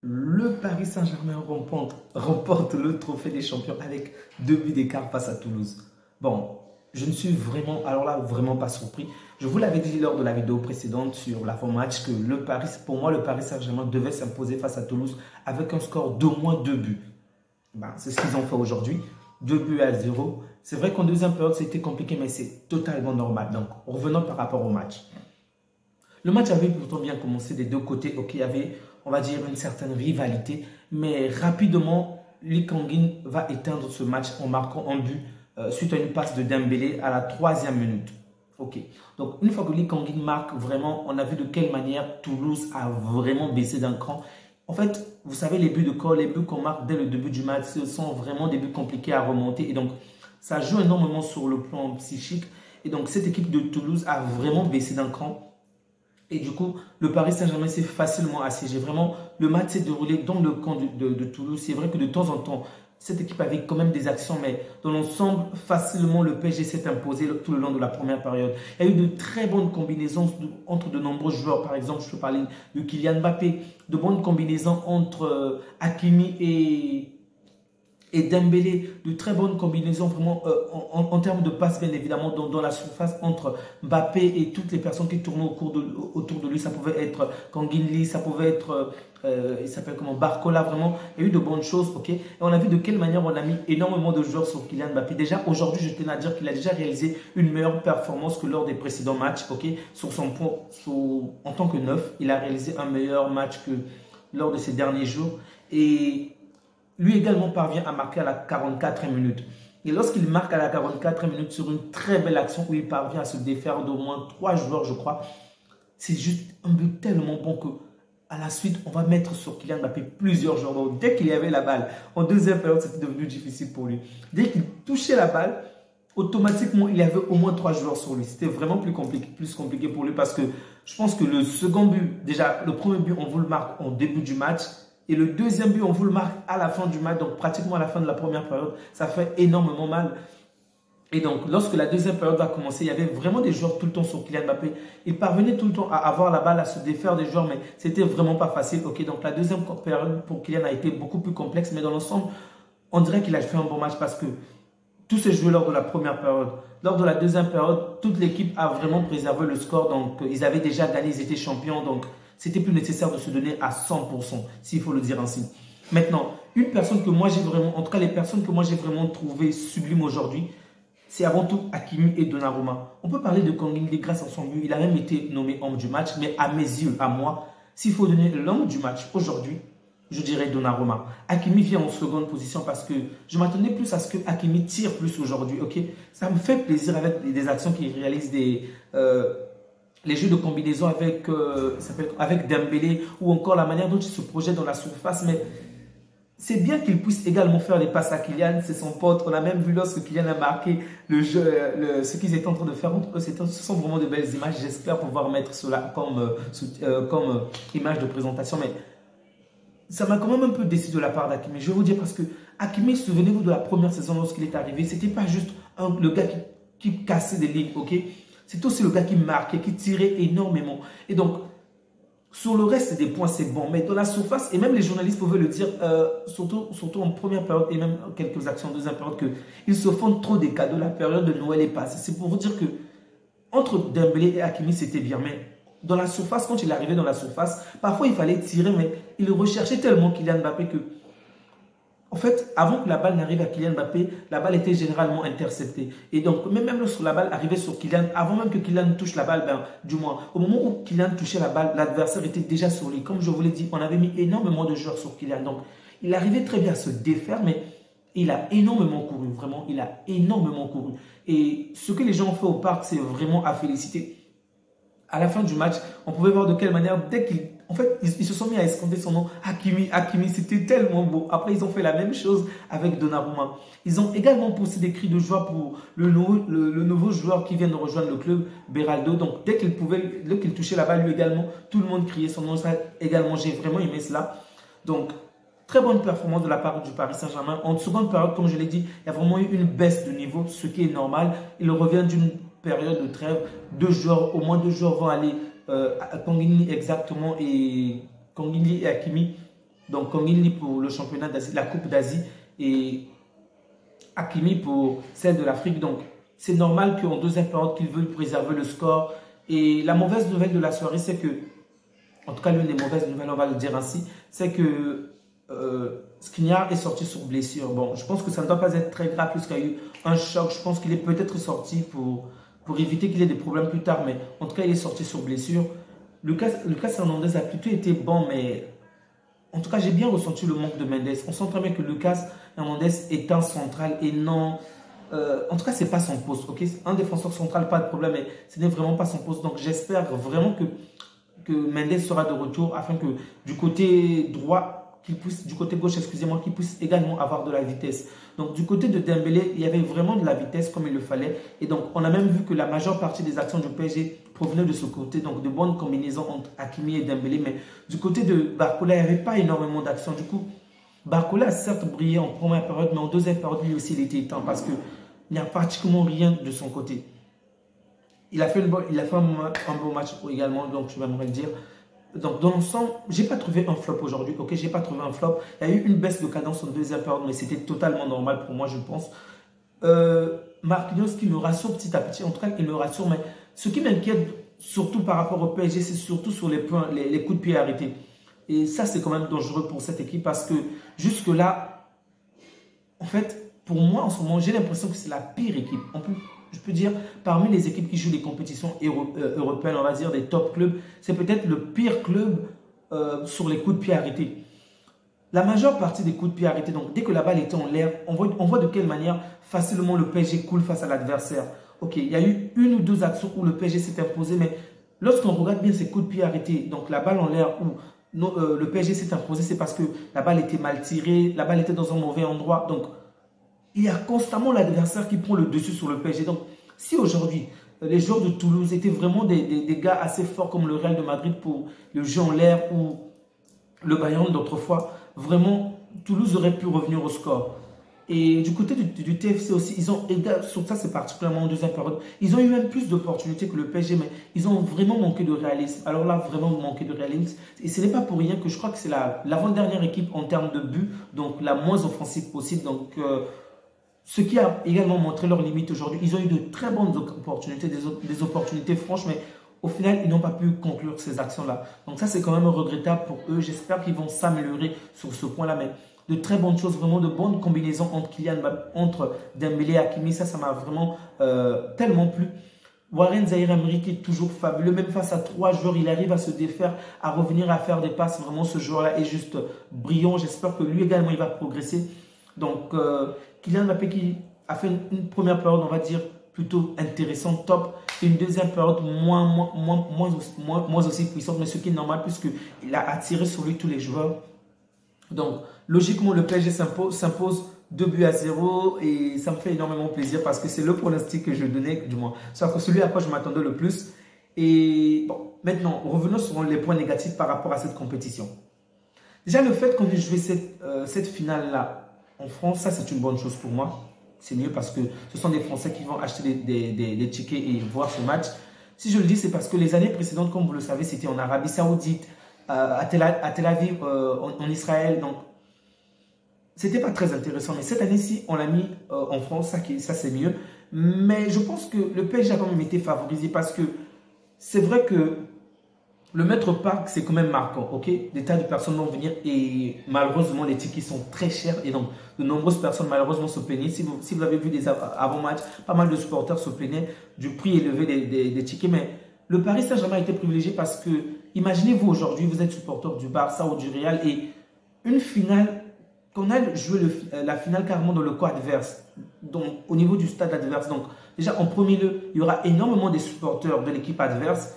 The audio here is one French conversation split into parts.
Le Paris Saint-Germain remporte le trophée des champions avec 2 buts d'écart face à Toulouse. Bon, je ne suis vraiment, alors là, vraiment pas surpris. Je vous l'avais dit lors de la vidéo précédente sur l'avant-match que pour moi, le Paris Saint-Germain devait s'imposer face à Toulouse avec un score d'au moins 2 buts. Ben, c'est ce qu'ils ont fait aujourd'hui, 2 buts à 0. C'est vrai qu'en deuxième période, c'était compliqué, mais c'est totalement normal. Donc, revenons par rapport au match. Le match avait pourtant bien commencé des deux côtés. Ok, il y avait, on va dire, une certaine rivalité. Mais rapidement, Lee Kang-in va éteindre ce match en marquant un but suite à une passe de Dembélé à la 3e minute. Ok, donc une fois que Lee Kang-in marque, vraiment, on a vu de quelle manière Toulouse a vraiment baissé d'un cran. En fait, vous savez, les buts de corps, les buts qu'on marque dès le début du match, ce sont vraiment des buts compliqués à remonter. Et donc, ça joue énormément sur le plan psychique. Et donc, cette équipe de Toulouse a vraiment baissé d'un cran. Et du coup, le Paris Saint-Germain s'est facilement assiégé. Vraiment, le match s'est déroulé dans le camp de Toulouse. C'est vrai que de temps en temps, cette équipe avait quand même des actions, mais dans l'ensemble, facilement, le PSG s'est imposé tout le long de la première période. Il y a eu de très bonnes combinaisons entre de nombreux joueurs. Par exemple, je peux parler de Kylian Mbappé, de bonnes combinaisons entre Hakimi et Dembélé, de très bonnes combinaisons vraiment en termes de passes bien évidemment dans la surface entre Mbappé et toutes les personnes qui tournaient autour de lui. Ça pouvait être Kang-in Lee, ça pouvait être il s'appelle comment, Barcola. Vraiment, il y a eu de bonnes choses, ok. Et on a vu de quelle manière on a mis énormément de joueurs sur Kylian Mbappé. Déjà aujourd'hui, je tenais à dire qu'il a déjà réalisé une meilleure performance que lors des précédents matchs, ok. Sur son point, en tant que neuf, il a réalisé un meilleur match que lors de ces derniers jours. Et lui également parvient à marquer à la 44e minute. Et lorsqu'il marque à la 44e minute sur une très belle action où il parvient à se défaire d'au moins 3 joueurs, je crois, c'est juste un but tellement bon que à la suite, on va mettre sur Kylian Mbappé plusieurs joueurs. Donc, dès qu'il y avait la balle, en deuxième période, c'était devenu difficile pour lui. Dès qu'il touchait la balle, automatiquement, il y avait au moins 3 joueurs sur lui. C'était vraiment plus compliqué pour lui parce que je pense que le second but, déjà, le premier but, on vous le marque en début du match. Et le deuxième but, on vous le marque à la fin du match, donc pratiquement à la fin de la première période. Ça fait énormément mal. Et donc, lorsque la deuxième période va commencer, il y avait vraiment des joueurs tout le temps sur Kylian Mbappé. Il parvenait tout le temps à avoir la balle, à se défaire des joueurs, mais c'était vraiment pas facile. Ok, donc la deuxième période pour Kylian a été beaucoup plus complexe, mais dans l'ensemble, on dirait qu'il a fait un bon match parce que tout s'est joué lors de la première période. Lors de la deuxième période, toute l'équipe a vraiment préservé le score. Donc, ils avaient déjà gagné, ils étaient champions. Donc, c'était plus nécessaire de se donner à 100%, s'il faut le dire ainsi. Maintenant, une personne que moi j'ai vraiment, en tout cas les personnes que moi j'ai vraiment trouvé sublimes aujourd'hui, c'est avant tout Hakimi et Donnarumma. On peut parler de Kang-in Lee grâce à son but. Il a même été nommé homme du match, mais à mes yeux, à moi, s'il faut donner l'homme du match aujourd'hui, je dirais Donnarumma. Hakimi vient en seconde position parce que je m'attendais plus à ce que Hakimi tire plus aujourd'hui. Ok, ça me fait plaisir avec des actions qu'il réalise, les jeux de combinaison avec Dembélé ou encore la manière dont il se projette dans la surface. Mais c'est bien qu'il puisse également faire des passes à Kylian, c'est son pote. On a même vu lorsque Kylian a marqué le jeu, ce qu'ils étaient en train de faire entre eux. Ce sont vraiment de belles images. J'espère pouvoir mettre cela comme image de présentation. Mais ça m'a quand même un peu déçu de la part d'Hakimi. Je vais vous dire parce que Hakimi, souvenez-vous de la première saison lorsqu'il est arrivé, c'était pas juste le gars qui cassait des lignes, ok? C'est aussi le gars qui marquait, qui tirait énormément. Et donc, sur le reste des points, c'est bon. Mais dans la surface, et même les journalistes pouvaient le dire, surtout en première période et même quelques actions en deuxième période, qu'ils se font trop des cadeaux. La période de Noël est passée. C'est pour vous dire que entre Dembélé et Hakimi, c'était bien. Mais dans la surface, quand il arrivait dans la surface, parfois il fallait tirer, mais il recherchait tellement Kylian Mbappé que, en fait, avant que la balle n'arrive à Kylian Mbappé, la balle était généralement interceptée. Et donc, même lorsque la balle arrivait sur Kylian, avant même que Kylian touche la balle, du moins, au moment où Kylian touchait la balle, l'adversaire était déjà sur lui. Comme je vous l'ai dit, on avait mis énormément de joueurs sur Kylian. Donc, il arrivait très bien à se défaire, mais il a énormément couru. Vraiment, il a énormément couru. Et ce que les gens ont fait au parc, c'est vraiment à féliciter. À la fin du match, on pouvait voir de quelle manière, dès qu'ils... En fait, ils se sont mis à escompter son nom, Hakimi, Hakimi, c'était tellement beau. Après, ils ont fait la même chose avec Donnarumma. Ils ont également poussé des cris de joie pour le nouveau joueur qui vient de rejoindre le club, Beraldo. Donc, dès qu'il touchait la balle, lui également, tout le monde criait son nom. Ça également, j'ai vraiment aimé cela. Donc, très bonne performance de la part du Paris Saint-Germain. En seconde période, comme je l'ai dit, il y a vraiment eu une baisse de niveau, ce qui est normal. Il revient d'une période de trêve. Au moins deux joueurs vont aller à Kang-in Lee exactement et Kang-in Lee et Hakimi Donc Kangin pour le championnat d'Asie, la Coupe d'Asie et Hakimi pour celle de l'Afrique. Donc c'est normal qu'en deuxième période qu'ils veulent préserver le score. Et la mauvaise nouvelle de la soirée, c'est que, en tout cas l'une des mauvaises nouvelles, on va le dire ainsi, c'est que Skriniar est sorti sur blessure. Bon, je pense que ça ne doit pas être très grave puisqu'il y a eu un choc. Je pense qu'il est peut-être sorti pour éviter qu'il ait des problèmes plus tard. Mais en tout cas, il est sorti sur blessure. Lucas Hernandez a plutôt été bon, mais en tout cas, j'ai bien ressenti le manque de Mendes. On sent très bien que Lucas Hernandez est un central et non... en tout cas, ce n'est pas son poste. Okay? Un défenseur central, pas de problème, mais ce n'est vraiment pas son poste. Donc, j'espère vraiment que Mendes sera de retour afin que du côté droit, du côté gauche, excusez-moi, qu'il puisse également avoir de la vitesse. Donc, du côté de Dembélé, il y avait vraiment de la vitesse comme il le fallait. Et donc, on a même vu que la majeure partie des actions du PSG provenaient de ce côté. Donc, de bonnes combinaisons entre Hakimi et Dembélé. Mais du côté de Barcola, il n'y avait pas énormément d'actions. Du coup, Barcola a certes brillé en première période, mais en deuxième période, lui aussi, il était éteint parce qu'il n'y a pratiquement rien de son côté. Il a fait un bon match également, donc je vais me le dire. Donc, dans l'ensemble, je n'ai pas trouvé un flop aujourd'hui. Ok, je n'ai pas trouvé un flop. Il y a eu une baisse de cadence en deuxième période, mais c'était totalement normal pour moi, je pense. Marquinhos qui me rassure petit à petit. En tout cas, il me rassure. Mais ce qui m'inquiète, surtout par rapport au PSG, c'est surtout sur les points, les coups de pied arrêtés. Et ça, c'est quand même dangereux pour cette équipe parce que jusque-là, en fait, pour moi, en ce moment, j'ai l'impression que c'est la pire équipe. Je peux dire, parmi les équipes qui jouent des compétitions européennes, on va dire des top clubs, c'est peut-être le pire club sur les coups de pied arrêtés. La majeure partie des coups de pied arrêtés, donc dès que la balle était en l'air, on voit de quelle manière facilement le PSG coule face à l'adversaire. Ok, il y a eu une ou deux actions où le PSG s'est imposé, mais lorsqu'on regarde bien ces coups de pied arrêtés, donc la balle en l'air où le PSG s'est imposé, c'est parce que la balle était mal tirée, la balle était dans un mauvais endroit. Donc, il y a constamment l'adversaire qui prend le dessus sur le PSG. Donc, si aujourd'hui, les joueurs de Toulouse étaient vraiment des gars assez forts comme le Real de Madrid pour le jeu en l'air ou le Bayern d'autrefois, vraiment, Toulouse aurait pu revenir au score. Et du côté du TFC aussi, ils ont, sur ça c'est particulièrement en deuxième période, ils ont eu même plus d'opportunités que le PSG, mais ils ont vraiment manqué de réalisme. Alors là, vraiment manqué de réalisme. Et ce n'est pas pour rien que je crois que c'est l'avant-dernière équipe en termes de buts, donc la moins offensive possible. Donc, ce qui a également montré leurs limites aujourd'hui. Ils ont eu de très bonnes opportunités, des opportunités franches, mais au final, ils n'ont pas pu conclure ces actions-là. Donc ça, c'est quand même regrettable pour eux. J'espère qu'ils vont s'améliorer sur ce point-là, mais de très bonnes choses, vraiment de bonnes combinaisons entre Dembélé et Hakimi. Ça m'a vraiment tellement plu. Warren Zaïre-Emery qui est toujours fabuleux, même face à 3 joueurs, il arrive à se défaire, à revenir à faire des passes. Vraiment, ce joueur-là est juste brillant. J'espère que lui également, il va progresser. Donc, Kylian Mbappé qui a fait une première période, on va dire, plutôt intéressante, top, et une deuxième période moins aussi puissante, mais ce qui est normal puisqu'il a attiré sur lui tous les joueurs. Donc, logiquement, le PSG s'impose 2-0 et ça me fait énormément plaisir parce que c'est le pronostic que je donnais, du moins. C'est celui à quoi je m'attendais le plus. Et bon, maintenant, revenons sur les points négatifs par rapport à cette compétition. Déjà, le fait qu'on ait joué cette finale-là en France, ça c'est une bonne chose pour moi. C'est mieux parce que ce sont des Français qui vont acheter des tickets et voir ce match. Si je le dis, c'est parce que les années précédentes, comme vous le savez, c'était en Arabie Saoudite, à Tel Aviv, en Israël. Donc, c'était pas très intéressant. Mais cette année-ci, on l'a mis en France, ça c'est mieux. Mais je pense que le PSG a quand même été favorisé parce que c'est vrai que le Maître Parc, c'est quand même marquant, ok? Des tas de personnes vont venir et malheureusement, les tickets sont très chers et donc de nombreuses personnes malheureusement se plaignaient. Si vous avez vu des avant-matchs, pas mal de supporters se plaignaient du prix élevé des tickets. Mais le Paris Saint-Germain a été privilégié parce que, imaginez-vous aujourd'hui, vous êtes supporter du Barça ou du Real et une finale, qu'on a joué la finale carrément dans le camp adverse, donc au niveau du stade adverse. Donc déjà, en premier lieu, il y aura énormément de supporters de l'équipe adverse.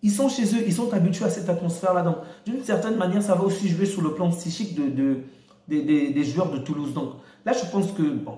Ils sont chez eux, ils sont habitués à cette atmosphère-là. Donc, d'une certaine manière, ça va aussi jouer sur le plan psychique des joueurs de Toulouse. Donc, là, je pense que, bon,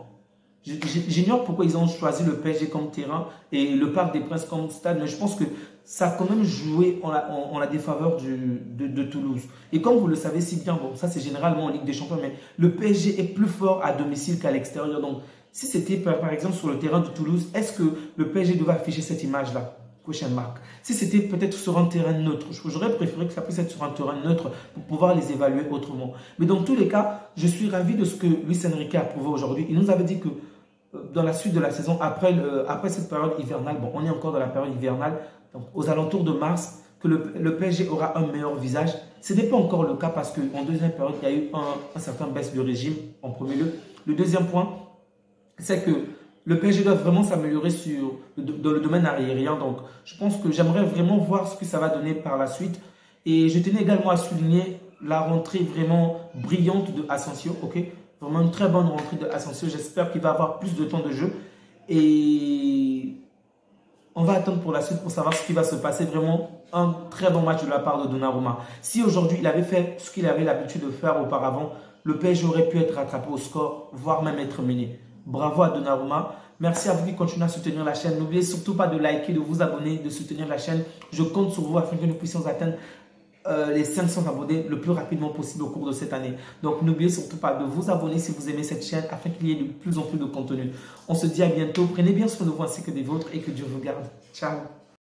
j'ignore pourquoi ils ont choisi le PSG comme terrain et le Parc des Princes comme stade, mais je pense que ça a quand même joué en la défaveur de Toulouse. Et comme vous le savez si bien, bon, ça c'est généralement en Ligue des Champions, mais le PSG est plus fort à domicile qu'à l'extérieur. Donc, si c'était par exemple sur le terrain de Toulouse, est-ce que le PSG devait afficher cette image-là? question mark. Si c'était peut-être sur un terrain neutre, j'aurais préféré que ça puisse être sur un terrain neutre pour pouvoir les évaluer autrement. Mais dans tous les cas, je suis ravi de ce que Luis Enrique a prouvé aujourd'hui. Il nous avait dit que dans la suite de la saison, après cette période hivernale, bon, on est encore dans la période hivernale, donc aux alentours de mars, que le PSG aura un meilleur visage. Ce n'est pas encore le cas parce qu'en deuxième période, il y a eu un certain baisse de régime en premier lieu. Le deuxième point, c'est que le PSG doit vraiment s'améliorer dans le domaine aérien. Donc, je pense que j'aimerais vraiment voir ce que ça va donner par la suite. Et je tenais également à souligner la rentrée vraiment brillante de Asensio. Okay, vraiment une très bonne rentrée de Asensio. J'espère qu'il va avoir plus de temps de jeu. Et on va attendre pour la suite pour savoir ce qui va se passer. Vraiment un très bon match de la part de Donnarumma. Si aujourd'hui il avait fait ce qu'il avait l'habitude de faire auparavant, le PSG aurait pu être rattrapé au score, voire même être mené. Bravo à Donnarumma. Merci à vous qui continuez à soutenir la chaîne. N'oubliez surtout pas de liker, de vous abonner, de soutenir la chaîne. Je compte sur vous afin que nous puissions atteindre les 500 abonnés le plus rapidement possible au cours de cette année. Donc n'oubliez surtout pas de vous abonner si vous aimez cette chaîne afin qu'il y ait de plus en plus de contenu. On se dit à bientôt. Prenez bien soin de vous ainsi que des vôtres et que Dieu vous garde. Ciao.